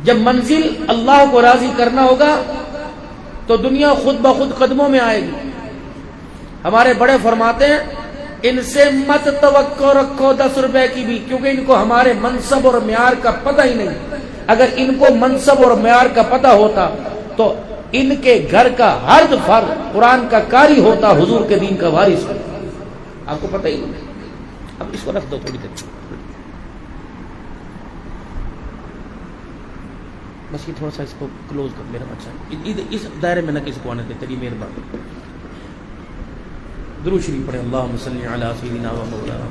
جب منزل اللہ کو راضی کرنا ہوگا تو دنیا خود بخود قدموں میں آئے گی. ہمارے بڑے فرماتے ہیں ان سے مت توقع رکھو 10 روپے کی بھی، کیونکہ ان کو ہمارے منصب اور معیار کا پتہ ہی نہیں. اگر ان کو منصب اور معیار کا پتہ ہوتا تو ان کے گھر کا ہر فرد قرآن کا قاری ہوتا، حضور کے دین کا وارث ہوتا. آپ کو پتہ ہی نہیں. اب اس کو رکھ دو تھوڑی دیر، بس یہ تھوڑا سا اس کو کلوز کر میرا بچہ، اس دائرے میں نہ کسی کو آنے دے، تیری مہربانی. درود شریف پڑھیں، اللہم صلی علی سیدنا و مولانا.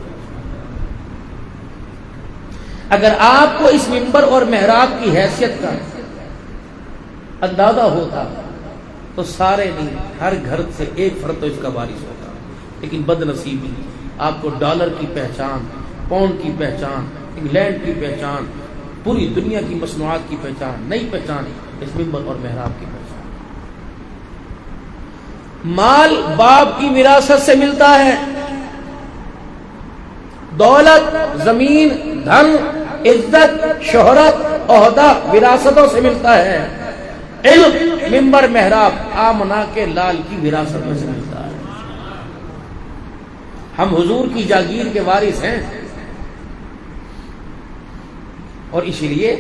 اگر آپ کو اس منبر اور محراب کی حیثیت کا اندازہ ہوتا تو سارے نہیں، ہر گھر سے ایک فرد تو اس کا وارث ہوتا. لیکن بد نصیبی، آپ کو ڈالر کی پہچان، پاؤنڈ کی پہچان، انگلینڈ کی پہچان، پوری دنیا کی مصنوعات کی پہچان نہیں پہچان، اس منبر اور محراب کی پہچان. مال باپ کی وراثت سے ملتا ہے، دولت، زمین، دھن، عزت، شہرت، عہدہ وراثتوں سے ملتا ہے. علم، منبر، محراب آمنہ کے لال کی وراثت میں سے ملتا ہے. ہم حضور کی جاگیر کے وارث ہیں، اور اسی لیے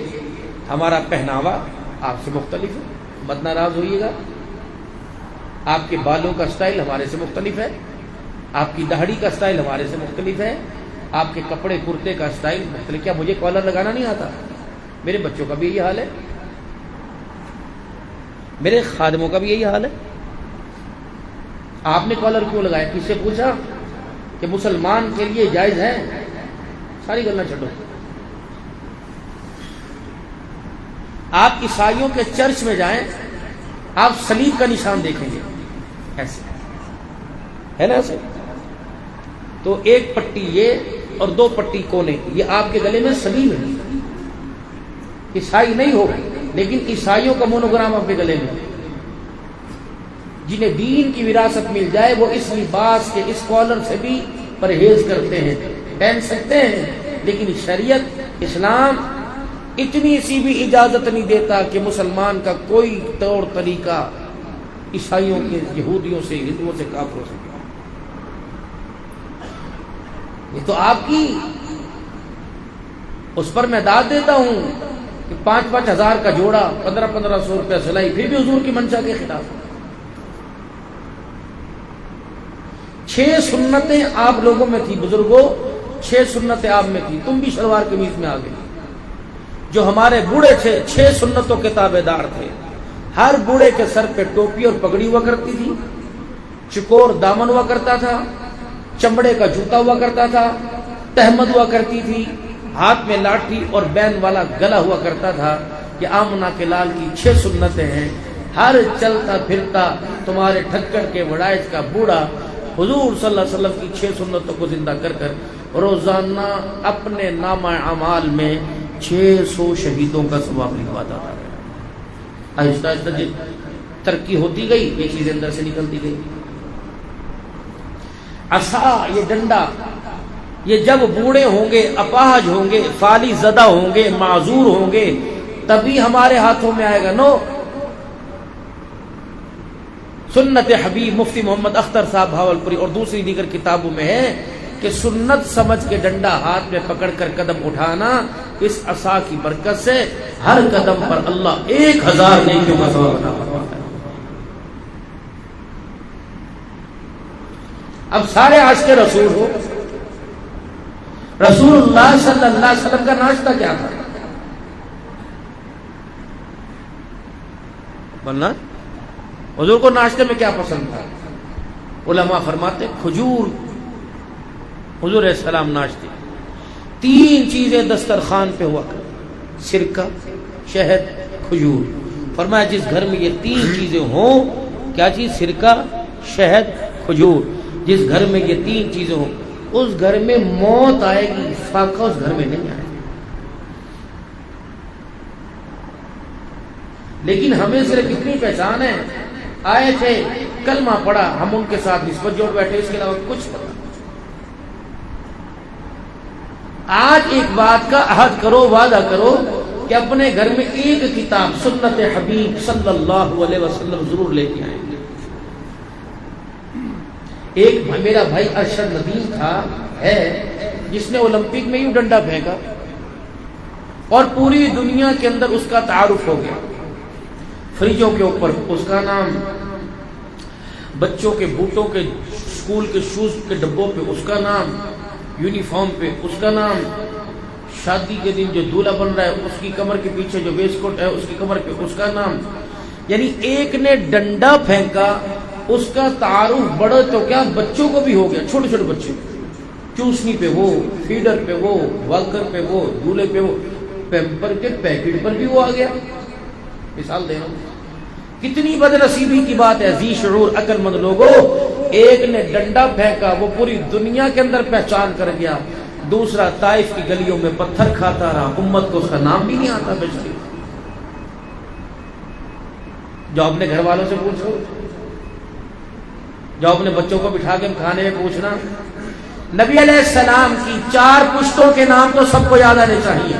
ہمارا پہناوا آپ سے مختلف ہے. مت ناراض ہوئیے گا. آپ کے بالوں کا سٹائل ہمارے سے مختلف ہے، آپ کی داڑھی کا سٹائل ہمارے سے مختلف ہے، آپ کے کپڑے کرتے کا سٹائل مختلف. کیا مجھے کالر لگانا نہیں آتا؟ میرے بچوں کا بھی یہی حال ہے، میرے خادموں کا بھی یہی حال ہے. آپ نے کالر کیوں لگایا؟ کس سے پوچھا کہ مسلمان کے لیے جائز ہے؟ ساری گلنا چھوڑو. آپ عیسائیوں کے چرچ میں جائیں، آپ صلیب کا نشان دیکھیں گے، ایسے ہے نا، ایسے. تو ایک پٹی یہ اور 2 پٹی کونے، یہ آپ کے گلے میں صلیب ہے. عیسائی نہیں ہو لیکن عیسائیوں کا مونوگرام آپ کے گلے میں. جنہیں دین کی وراثت مل جائے وہ اس لباس کے، اس کالر سے بھی پرہیز کرتے ہیں، پہن سکتے ہیں. لیکن شریعت، اسلام اتنی سی بھی اجازت نہیں دیتا کہ مسلمان کا کوئی طور طریقہ عیسائیوں کے، یہودیوں سے، ہندوؤں سے کافر ہو سکے. یہ تو آپ کی، اس پر میں داد دیتا ہوں کہ 5-5 ہزار کا جوڑا، 1500 روپے سلائی، پھر بھی حضور کی منشا کے خلاف. 6 سنتیں آپ لوگوں میں تھی بزرگوں، 6 سنتیں آپ میں تھی. تم بھی شلوار قمیض میں آ گئے. جو ہمارے بوڑھے تھے 6 سنتوں کے تابع دار تھے. ہر بوڑھے کے سر پہ ٹوپی اور پگڑی ہوا کرتی تھی، چکور دامن ہوا کرتا تھا، چمڑے کا جوتا ہوا کرتا تھا، تہمد ہوا کرتی تھی، ہاتھ میں لاٹھی اور بین والا گلا ہوا کرتا تھا. یہ آمنہ کے لال کی 6 سنتیں ہیں. ہر چلتا پھرتا تمہارے ٹھکر کے وڑائج کا بوڑھا حضور صلی اللہ علیہ وسلم کی 6 سنتوں کو زندہ کر کر روزانہ اپنے نامہ اعمال میں 600 شہیدوں کا ثواب لکھواتا تھا. آہستہ آہستہ ترقی ہوتی گئی، یہ چیزیں اندر سے نکلتی گئی. عصا، یہ ڈنڈا، یہ جب بوڑھے ہوں گے، اپاہج ہوں گے، فالی زدہ ہوں گے، معذور ہوں گے، تبھی ہمارے ہاتھوں میں آئے گا. نو، سنت حبیب مفتی محمد اختر صاحب بھاولپوری اور دوسری دیگر کتابوں میں ہے کہ سنت سمجھ کے ڈنڈا ہاتھ میں پکڑ کر قدم اٹھانا، اس عصا کی برکت سے ہر قدم پر اللہ 1000 نیکیوں کا ثواب عطا فرماتا ہے. اب سارے عاشق رسول ہو. رسول اللہ صلی اللہ علیہ وسلم کا ناشتہ کیا تھا؟ بولنا، حضور کو ناشتے میں کیا پسند تھا؟ علماء فرماتے کھجور. حضور علیہ السلام ناشتے 3 چیزیں دسترخوان پہ ہوا کرتی، سرکہ، شہد، کھجور. فرمایا جس گھر میں یہ 3 چیزیں ہوں، کیا چیز؟ سرکہ، شہد، کھجور. جس گھر میں یہ 3 چیزیں ہوں اس گھر میں موت آئے گی، فاقہ اس گھر میں نہیں آئے گا. لیکن ہمیں صرف اتنی پہچان ہے، آئے تھے، کلمہ پڑھا، ہم ان کے ساتھ نسبت جوڑ بیٹھے، اس کے علاوہ کچھ پتا. آج ایک بات کا عہد کرو، وعدہ کرو کہ اپنے گھر میں ایک کتاب سنت حبیب صلی اللہ علیہ وسلم ضرور لے کے آئیں گے. ایک میرا بھائی ارشد ندیم تھا ہے جس نے اولمپک میں یوں ڈنڈا پھینکا اور پوری دنیا کے اندر اس کا تعارف ہو گیا. فریجوں کے اوپر اس کا نام، بچوں کے بوٹوں کے اسکول کے شوز کے ڈبوں پہ اس کا نام، یونیفارم پہ اس کا نام، شادی کے دن جو دولہا بن رہا ہے اس کی کمر کے پیچھے جو ویسٹ کوٹ ہے اس کی کمر پہ اس کا نام. یعنی ایک نے ڈنڈا پھینکا، اس کا تعارف بڑا تو کیا بچوں کو بھی ہو گیا، چھوٹے چھوٹے بچے، چوسنی پہ وہ، فیڈر پہ وہ، واکر پہ وہ، دولہے پہ وہ، پیمپر کے پیکٹ پر بھی وہ آ گیا. مثال دے رہا ہوں. کتنی بد نصیبی کی بات ہے ذی شعور عقل مند لوگوں. ایک نے ڈنڈا پھینکا، وہ پوری دنیا کے اندر پہچان کر گیا. دوسرا طائف کی گلیوں میں پتھر کھاتا رہا، امت کو اس کا نام بھی نہیں آتا. بیچاری جو اپنے گھر والوں سے پوچھو، جو اپنے بچوں کو بٹھا کے کھانے میں پوچھنا. نبی علیہ السلام کی 4 پشتوں کے نام تو سب کو یاد آنے چاہیے.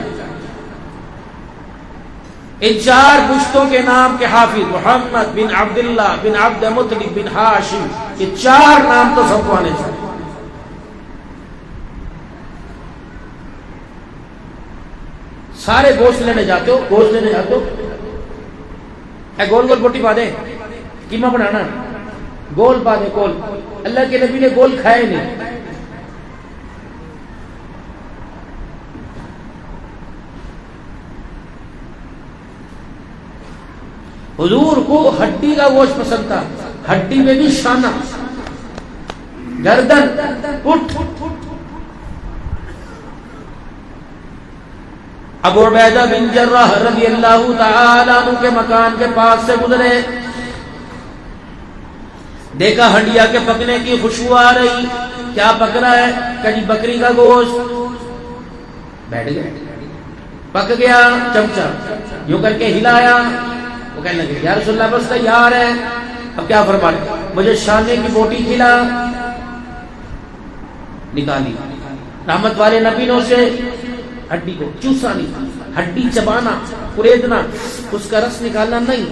ان 4 پشتوں کے نام کے حافظ محمد بن عبداللہ بن عبد مطلب بن ہاشم، یہ 4 نام تو سب کو آنے چاہیے. سارے گوشت لینے جاتے ہو، گوشت لینے جاتے ہو، اے گول گول بوٹی پا دے، قیمہ بنانا، گول پا دے گول. اللہ کے نبی نے گول کھائے نہیں. حضور کو ہڈی کا گوشت پسند تھا، ہڈی میں بھی شانہ، گردن، پٹھ. ابو عبیدہ بن جراح رضی اللہ تعالی عنہ کے مکان کے پاس سے گزرے، دیکھا ہنڈیا کے پکنے کی خوشبو آ رہی. کیا پک رہا ہے؟ کہ بکری کا گوشت. بیٹھ گئے، پک گیا. چمچا یوں کر کے ہلایا. وہ کہنے لگے یا رسول اللہ بس تیار ہے. اب کیا فرمایا؟ مجھے شانے کی بوٹی کھلا. نکالی. رحمت والے نبی نے اسے ہڈی کو چوسا نہیں، ہڈی چبانا، کریدنا، اس کا رس نکالنا نہیں.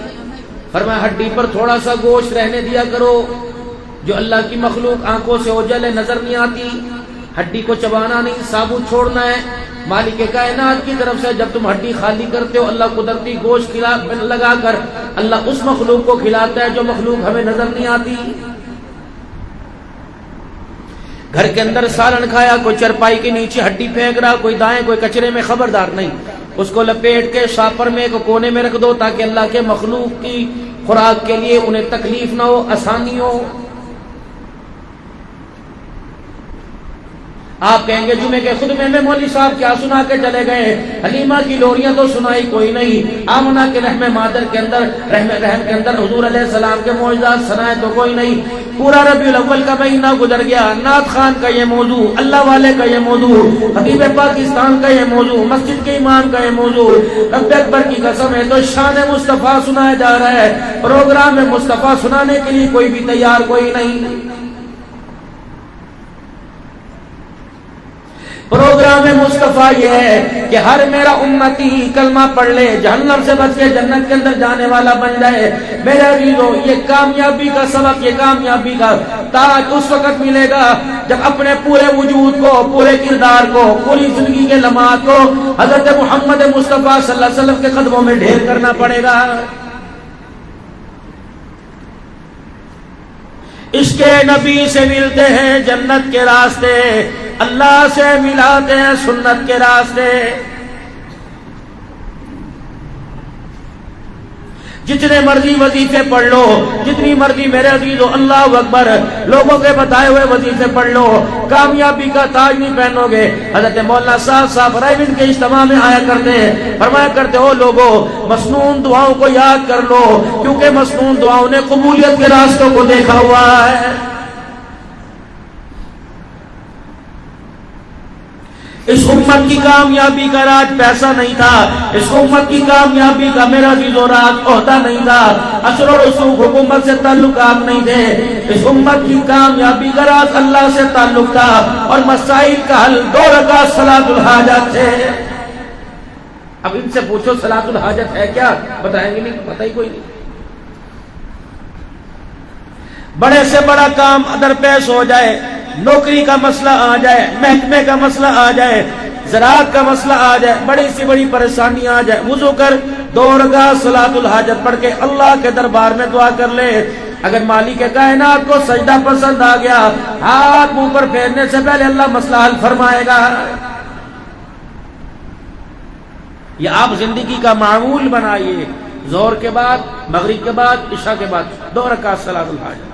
فرمایا ہڈی پر تھوڑا سا گوشت رہنے دیا کرو. جو اللہ کی مخلوق آنکھوں سے اوجل ہے، نظر نہیں آتی، ہڈی کو چبانا نہیں، ثابت چھوڑنا ہے. مالک کائنات کی طرف سے جب تم ہڈی خالی کرتے ہو، اللہ قدرتی گوشت لگا کر اللہ اس مخلوق کو کھلاتا ہے جو مخلوق ہمیں نظر نہیں آتی. گھر کے اندر سالن کھایا، کوئی چرپائی کے نیچے ہڈی پھینک رہا، کوئی دائیں کوئی کچرے میں، خبردار نہیں. اس کو لپیٹ کے شاپر میں ایک کونے میں رکھ دو تاکہ اللہ کے مخلوق کی خوراک کے لیے انہیں تکلیف نہ ہو، آسانی ہو. آپ کہیں گے جمعے کے خطبے میں مولوی صاحب کیا سنا کے چلے گئے؟ حلیمہ کی لوریاں تو سنائی کوئی نہیں، آمنہ کے رحم مادر کے اندر رحم کے اندر حضور علیہ السلام کے معجزات سنائے تو کوئی نہیں. پورا ربیع الاول کا مہینہ گزر گیا، نعت خان کا یہ موضوع، اللہ والے کا یہ موضوع، خطیب پاکستان کا یہ موضوع، مسجد کے امام کا یہ موضوع. رب اکبر کی قسم ہے تو شان مصطفیٰ سنایا جا رہا ہے، پروگرام مصطفیٰ سنانے کے لیے کوئی بھی تیار کوئی نہیں. پروگرام مصطفیٰ یہ ہے کہ ہر میرا امتی کلمہ پڑھ لے، جہنم سے بچ کے جنت کے اندر جانے والا بن جائے. میرے عزیزو، یہ کامیابی کا سبق، یہ کامیابی کا تاج اس وقت ملے گا جب اپنے پورے وجود کو، پورے کردار کو، پوری زندگی کے لمحات کو حضرت محمد مصطفیٰ صلی اللہ علیہ وسلم کے قدموں میں ڈھیر کرنا پڑے گا. اس کے نبی سے ملتے ہیں جنت کے راستے، اللہ سے ملاتے ہیں سنت کے راستے. جتنے مرضی وظیفے پڑھ لو، جتنی مرضی میرے عزیزو اللہ اکبر لوگوں کے بتائے ہوئے وظیفے پڑھ لو، کامیابی کا تاج نہیں پہنو گے. حضرت مولانا صاحب رائیوند کے اجتماع میں آیا کرتے ہیں، فرمایا کرتے ہو لوگوں مسنون دعاؤں کو یاد کر لو، کیونکہ مسنون دعاؤں نے قبولیت کے راستوں کو دیکھا ہوا ہے. اس امت کی کامیابی کا راج پیسہ نہیں تھا، اس امت کی کامیابی کا میرا عزیز و راج عہدہ نہیں تھا، اثر و رسوخ حکومت سے تعلقات نہیں تھے. اس امت کی کامیابی کا راز اللہ سے تعلق تھا اور مسائل کا حل 2 رکعت صلاۃ الحاجات سے. اب ان سے پوچھو صلاۃ الحاجت ہے کیا، بتائیں گے نہیں، پتہ ہی کوئی نہیں۔ بڑے سے بڑا کام درپیش ہو جائے، نوکری کا مسئلہ آ جائے، محکمے کا مسئلہ آ جائے، زراعت کا مسئلہ آ جائے، بڑی سی بڑی پریشانی آ جائے، وضو کر 2 رکعت صلاۃ الحاجت پڑھ کے اللہ کے دربار میں دعا کر لے۔ اگر مالک کائنات کو سجدہ پسند آ گیا، ہاتھ منہ پر پھیرنے سے پہلے اللہ مسئلہ حل فرمائے گا۔ یہ آپ زندگی کا معمول بنائیے، ظہر کے بعد، مغرب کے بعد، عشاء کے بعد 2 رکعت صلاۃ الحاجت۔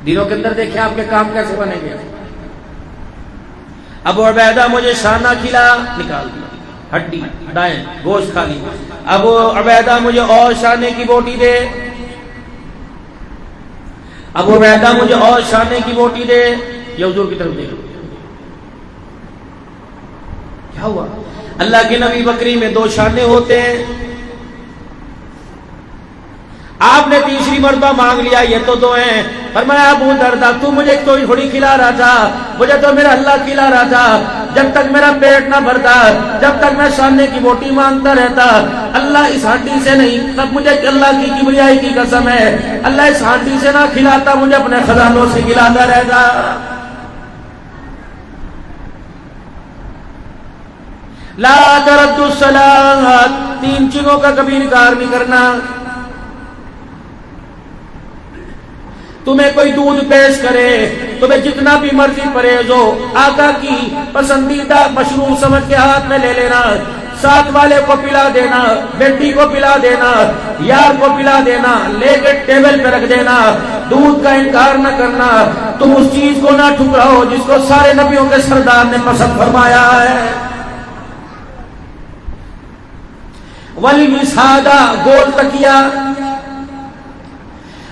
دنوں کے اندر دیکھیں آپ کے کام کیسے بنے گے۔ ابو عبیدہ مجھے شانہ کھلا، نکال دیا، ہڈی دائیں، گوشت کھا لی۔ ابو عبیدہ مجھے اور شانے کی بوٹی دے، ابو عبیدہ مجھے اور شانے کی بوٹی دے۔ یہ حضور کی طرف دیکھو کیا ہوا۔ اللہ کے نبی بکری میں 2 شانے ہوتے ہیں، آپ نے تیسری مرتبہ مانگ لیا، یہ تو 2 ہیں۔ فرمایا ابو دردہ تو مجھے تو تھوڑی کھلا رہا تھا، مجھے تو میرا اللہ کھلا رہا تھا۔ جب تک میرا پیٹ نہ بھرتا، جب تک میں شانے کی بوٹی مانگتا رہتا، اللہ اس ہانڈی سے نہیں، تب مجھے اللہ کی کبریائی کی قسم ہے، اللہ اس ہانڈی سے نہ کھلاتا، مجھے اپنے خزانوں سے کھلاتا رہتا۔ لا ترد الصلاۃ، 3 چیزوں کا کبھی انکار نہیں کرنا۔ تمہیں کوئی دودھ پیش کرے، تمہیں جتنا بھی مرضی پرہیز ہو، آقا کی پسندیدہ مشروب سمجھ کے ہاتھ میں لے لینا، ساتھ والے کو پلا دینا، بیٹی کو پلا دینا، یار کو پلا دینا، لے کے ٹیبل پہ رکھ دینا۔ دودھ کا انکار نہ کرنا، تم اس چیز کو نہ ٹھکراؤ جس کو سارے نبیوں کے سردار نے پسند فرمایا ہے۔ والمسادہ، گول تکیا۔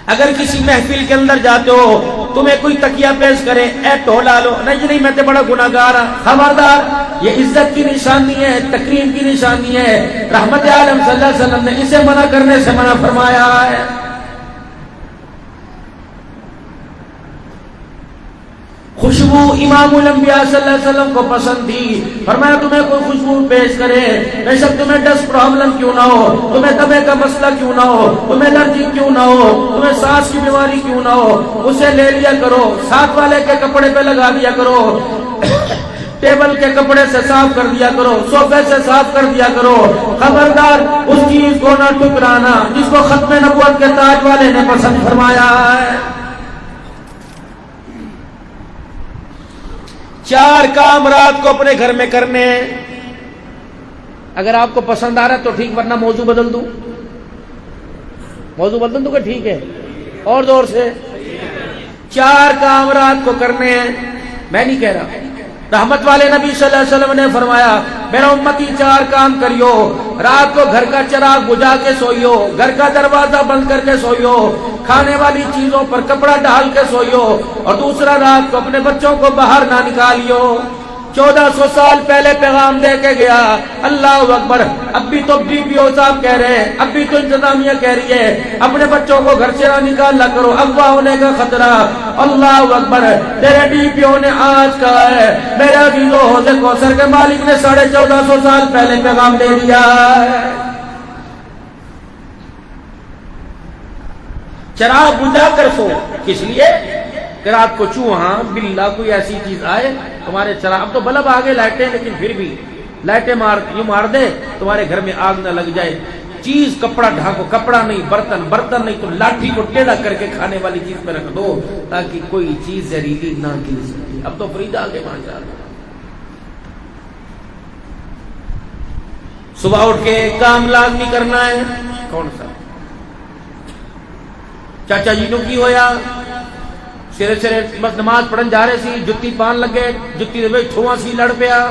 اگر کسی محفل کے اندر جاتے ہو، تمہیں کوئی تکیہ پیش کرے، اے ٹولا لو، نہیں میں تے بڑا گناہگار ہوں، خبردار، یہ عزت کی نشانی ہے، تکریم کی نشانی ہے۔ رحمت عالم صلی اللہ علیہ وسلم نے اسے منع کرنے سے منع فرمایا ہے۔ خوشبو امام الانبیاء صلی اللہ علیہ وسلم کو پسند تھی، فرمایا تمہیں کوئی خوشبو پیش کرے، بے شک تمہیں ڈسٹ پرابلم کیوں نہ ہو، تمہیں دمے کا مسئلہ کیوں نہ ہو، تمہیں الرجی کیوں نہ ہو، تمہیں سانس کی بیماری کیوں نہ ہو، اسے لے لیا کرو، ساتھ والے کے کپڑے پہ لگا دیا کرو، ٹیبل کے کپڑے سے صاف کر دیا کرو، صوفے سے صاف کر دیا کرو۔ خبردار اس چیز کو نہ ٹکرانا جس کو ختم نبوت کے تاج والے نے پسند فرمایا ہے۔ 4 کام رات کو اپنے گھر میں کرنے ہیں۔ اگر آپ کو پسند آ رہا ہے تو ٹھیک، ورنہ موضوع بدل دوں، موضوع بدل دوں کہ ٹھیک ہے، اور زور سے۔ 4 کام رات کو کرنے ہیں، میں نہیں کہہ رہا، رحمت والے نبی صلی اللہ علیہ وسلم نے فرمایا میرا امتی 4 کام کریو، رات کو گھر کا چراغ بجھا کے سوئیو، گھر کا دروازہ بند کر کے سوئیو، کھانے والی چیزوں پر کپڑا ڈال کے سوئیو، اور دوسرا رات کو اپنے بچوں کو باہر نہ نکالیو۔ 1400 سال پہلے پیغام دے کے گیا، اللہ اکبر۔ اب بھی تو ڈی پی او صاحب کہہ رہے ہیں، اب بھی تو انتظامیہ کہہ رہی ہے اپنے بچوں کو گھر سے نہ نکالنا کرو، اغوا ہونے کا خطرہ۔ اللہ اکبر، تیرے ڈی پی او نے آج کہا ہے، میرے عزیزو حوض کوثر کے مالک نے 1450 سال پہلے پیغام دے دیا ہے۔ چراغ بجھا کر سو، کس لیے کہ رات کو چوہا بلا کوئی ایسی چیز آئے تمہارے چراغ، تو بلب آگے لائٹیں، لیکن پھر بھی لائٹیں مار دے تمہارے گھر میں آگ نہ لگ جائے۔ چیز کپڑا ڈھانکو، کپڑا نہیں برتن، برتن نہیں تو لاٹھی کو ٹیڑھا کر کے کھانے والی چیز پہ رکھ دو تاکہ کوئی چیز زہریلی نہ گر سکے۔ اب تو فریج آ گئے ماشاءاللہ۔ صبح اٹھ کے کام لازمی کرنا ہے، کون سا؟ چاچا جی نو کی ہویا، سرے سرے بس نماز پڑھن جا رہے سی، جتی پان لگے، جتی دے چھواں سی لڑ پیا۔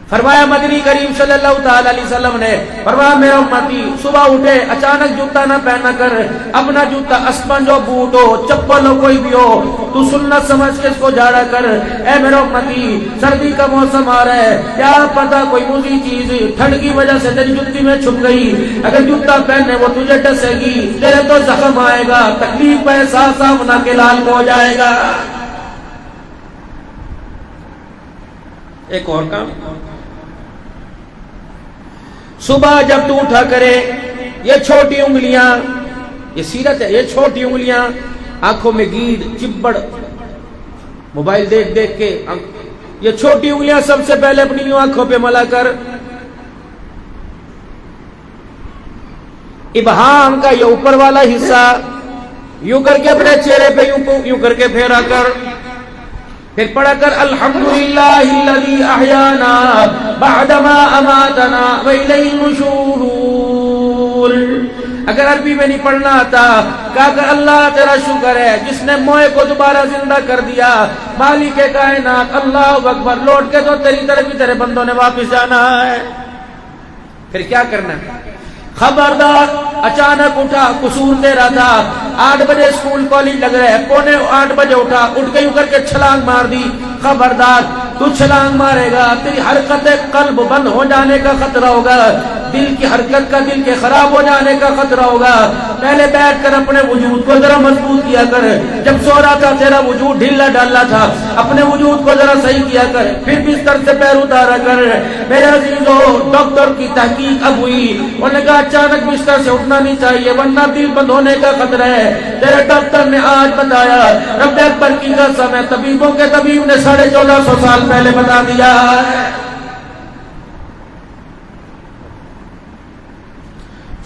فرمایا مدنی کریم صلی اللہ تعالی علیہ وسلم نے فرمایا میرا امتی صبح اٹھے اچانک جوتا نہ پہنا کر، اپنا جوتا اسپنج ہو، بوٹ ہو، چپل ہو، کوئی بھی ہو، تو سنت سمجھ کے اس کو جھاڑا کر۔ اے میرا امتی سردی کا موسم آ رہا ہے، کیا پتا کوئی موزی چیز ٹھنڈ کی وجہ سے تیری جوتی میں چھپ گئی، اگر جوتا پہنے وہ تجھے ڈسے گی، تیرے تو زخم آئے گا، تکلیف کا احساس آمنا کے لال ہو جائے گا۔ ایک اور کام، صبح جب تو اٹھا کرے یہ چھوٹی انگلیاں، یہ سیرت ہے، یہ چھوٹی انگلیاں آنکھوں میں گیڑ چبڑ موبائل دیکھ دیکھ کے یہ چھوٹی انگلیاں سب سے پہلے اپنی یوں آنکھوں پہ ملا کر، ابہام کا یہ اوپر والا حصہ یوں کر کے اپنے چہرے پہ یوں کر کے پھیرا کر، پھر پڑھا کر الحمدللہ الذی احیانا بعدما اماتنا والیہ النشور۔ اگر عربی میں نہیں پڑھنا آتا کہا کہ اللہ تیرا شکر ہے جس نے موئے کو دوبارہ زندہ کر دیا، مالک کائنات، اللہ اکبر، لوٹ کے تو تیری طرف ہی تیرے بندوں نے واپس جانا ہے۔ پھر کیا کرنا ہے؟ خبردار، اچانک اٹھا، قصور تیرا تھا، 8 بجے اسکول کالج لگ رہے، 7:45 بجے اٹھا، اٹھ کے یوں کر کے چھلانگ مار دی، خبردار تو چھلانگ مارے گا تیری حرکت قلب بند ہو جانے کا خطرہ ہوگا، دل کی حرکت کا، دل کے خراب ہو جانے کا خطرہ ہوگا۔ پہلے بیٹھ کر اپنے وجود کو ذرا مضبوط کیا کر، جب سو رہا تھا تیرا وجود ڈھیلا ڈالا تھا، اپنے وجود کو ذرا صحیح کیا کر، پھر بستر سے پیر اتارا کر۔ میرے عزیزو، ڈاکٹر کی تحقیق اب ہوئی، انہوں نے کہا اچانک بستر سے اٹھنا نہیں چاہیے ورنہ دل بند ہونے کا خطرہ ہے۔ تیرے ڈاکٹر نے آج بتایا، رب اکبر کی قسم ہے، طبیبوں کے طبیب نے 1450 سال پہلے بتا دیا۔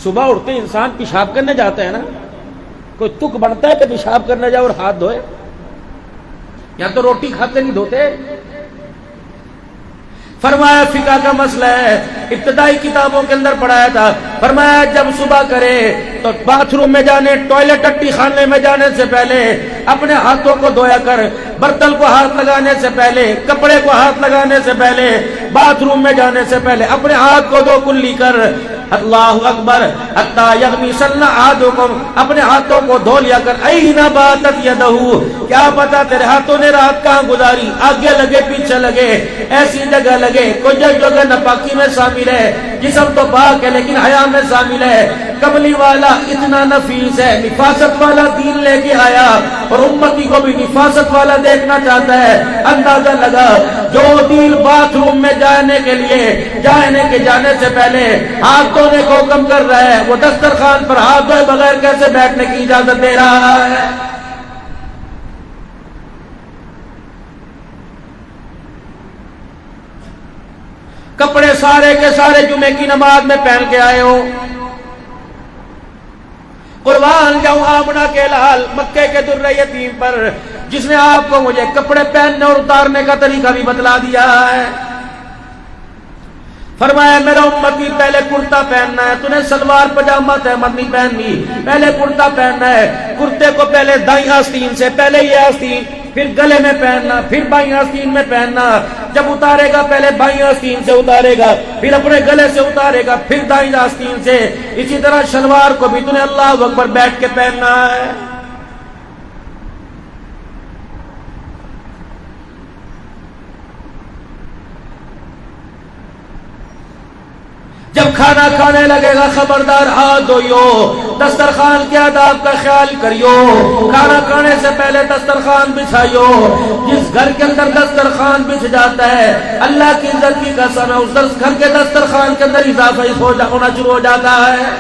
صبح اٹھتے انسان پیشاب کرنے جاتا ہے نا، کوئی تک بنتا ہے کہ پیشاب کرنے جائے اور ہاتھ دھوئے؟ یا تو روٹی کھاتے نہیں دھوتے؟ فرمایا فقہ کا مسئلہ ہے، ابتدائی کتابوں کے اندر پڑھایا تھا، فرمایا جب صبح کرے تو باتھ روم میں جانے، ٹوائلٹ ٹٹی خانے میں جانے سے پہلے اپنے ہاتھوں کو دھویا کر، برتن کو ہاتھ لگانے سے پہلے، کپڑے کو ہاتھ لگانے سے پہلے، باتھ روم میں جانے سے پہلے اپنے ہاتھ کو دھو کلی کر، اللہ اکبر، حتی یغمسن احدکم، اپنے ہاتھوں کو دھو لیا کر، اینا باتت یدہ، کیا پتا تیرے ہاتھوں نے رات کہاں گزاری، آگے لگے پیچھے لگے، ایسی جگہ لگے، کوئی جگہ ناپاکی میں شامل ہے، جسم تو پاک ہے لیکن حیا میں شامل ہے۔ کملی والا اتنا نفیس ہے، نفاست والا دین لے کے آیا اور امتی کو بھی نفاست والا دیکھنا چاہتا ہے۔ اندازہ لگا جو دین باتھ روم میں جانے کے لیے جانے سے پہلے ہاتھ دھونے کو حکم کر رہا ہے، وہ دسترخوان پر ہاتھ دھوئے بغیر کیسے بیٹھنے کی اجازت دے رہا ہے؟ کپڑے سارے کے سارے جمعے کی نماز میں پہن کے آئے ہو، قربان جاؤں آمنہ کے لال، مکے کے در یتیم پر، جس نے آپ کو مجھے کپڑے پہننے اور اتارنے کا طریقہ بھی بتلا دیا ہے۔ فرمایا میرا امتی پہلے کرتا پہننا ہے، تو نے سلوار پجامہ تحمد نہیں پہننی، پہلے کرتا پہننا ہے، کرتے کو پہلے دائیں آستین سے، پہلے یہ آستین، پھر گلے میں پہننا، پھر بائیں آستین میں پہننا، جب اتارے گا پہلے بائیں آستین سے اتارے گا، پھر اپنے گلے سے اتارے گا، پھر دائیں آستین سے۔ اسی طرح شلوار کو بھی تو نے اللہ اکبر بیٹھ کے پہننا ہے۔ جب کھانا کھانے لگے گا خبردار ہاتھ دھوئیو، دسترخوان کے آداب کا خیال کریو، کھانا کھانے سے پہلے دسترخوان بچھائیو۔ جس گھر کے اندر دسترخوان بچھ جاتا ہے، اللہ کی عزت کی قسم ہے، اس گھر کے دسترخوان کے اندر اضافہ ہونا شروع ہو جاتا ہے۔